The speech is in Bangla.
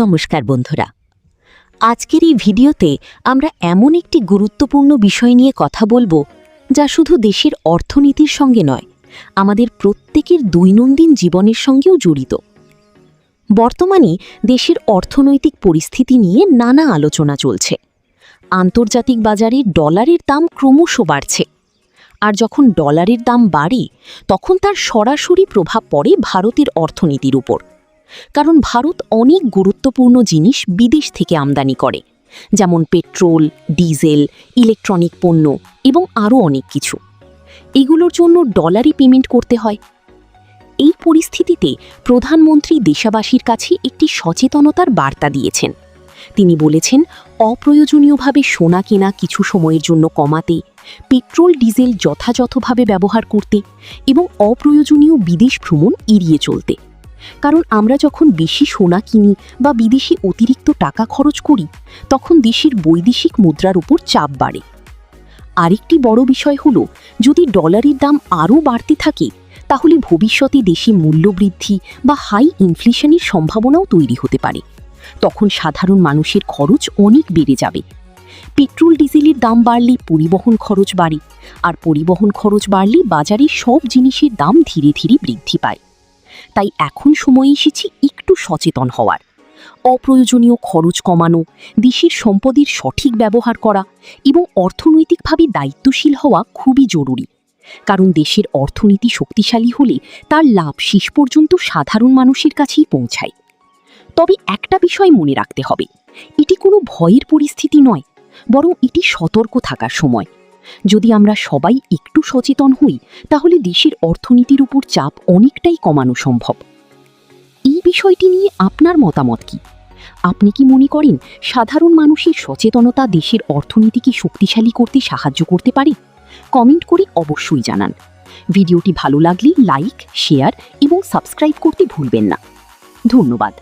নমস্কার বন্ধুরা, আজকের এই ভিডিওতে আমরা এমন একটি গুরুত্বপূর্ণ বিষয় নিয়ে কথা বলবো যা শুধু দেশের অর্থনীতির সঙ্গে নয়, আমাদের প্রত্যেকের দৈনন্দিন জীবনের সঙ্গেও জড়িত। বর্তমানে দেশের অর্থনৈতিক পরিস্থিতি নিয়ে নানা আলোচনা চলছে। আন্তর্জাতিক বাজারে ডলারের দাম ক্রমশ বাড়ছে, আর যখন ডলারের দাম বাড়ে তখন তার সরাসরি প্রভাব পড়ে ভারতের অর্থনীতির উপর। কারণ ভারত অনেক গুরুত্বপূর্ণ জিনিস বিদেশ থেকে আমদানি করে, যেমন পেট্রোল, ডিজেল, ইলেকট্রনিক পণ্য এবং আরও অনেক কিছু। এগুলোর জন্য ডলারে পেমেন্ট করতে হয়। এই পরিস্থিতিতে প্রধানমন্ত্রী দেশবাসীর কাছে একটি সচেতনতার বার্তা দিয়েছেন। তিনি বলেছেন, অপ্রয়োজনীয়ভাবে সোনা কেনা কিছু সময়ের জন্য কমাতে, পেট্রোল ডিজেল যথাযথভাবে ব্যবহার করতে এবং অপ্রয়োজনীয় বিদেশ ভ্রমণ এড়িয়ে চলতে। কারণ আমরা যখন বেশি সোনা কিনি বা বিদেশে অতিরিক্ত টাকা খরচ করি, তখন দেশের বৈদেশিক মুদ্রার উপর চাপ বাড়ে। আরেকটি বড় বিষয় হলো, যদি ডলারের দাম আরও বাড়তে থাকে তাহলে ভবিষ্যতে দেশে মূল্যবৃদ্ধি বা হাই ইনফ্লেশনের সম্ভাবনাও তৈরি হতে পারে। তখন সাধারণ মানুষের খরচ অনেক বেড়ে যাবে। পেট্রোল ডিজেলের দাম বাড়লে পরিবহন খরচ বাড়ে, আর পরিবহন খরচ বাড়লে বাজারে সব জিনিসের দাম ধীরে ধীরে বৃদ্ধি পায়। তাই এখন সময় এসেছে একটু সচেতন হওয়ার। অপ্রয়োজনীয় খরচ কমানো, দেশের সম্পদের সঠিক ব্যবহার করা এবং অর্থনৈতিকভাবে দায়িত্বশীল হওয়া খুবই জরুরি। কারণ দেশের অর্থনীতি শক্তিশালী হলে তার লাভ শেষ পর্যন্ত সাধারণ মানুষের কাছেই পৌঁছায়। তবে একটা বিষয় মনে রাখতে হবে, এটি কোনো ভয়ের পরিস্থিতি নয়, বরং এটি সতর্ক থাকার সময়। যদি আমরা সবাই একটু সচেতন হই তাহলে দেশের অর্থনীতির উপর চাপ অনেকটাই কমানো সম্ভব। এই বিষয়টি নিয়ে আপনার মতামত কি? আপনি কি মনে করেন সাধারণ মানুষের সচেতনতা দেশের অর্থনীতিকে শক্তিশালী করতে সাহায্য করতে পারে? কমেন্ট করে অবশ্যই জানান। ভিডিওটি ভালো লাগলে লাইক, শেয়ার এবং সাবস্ক্রাইব করতে ভুলবেন না। ধন্যবাদ।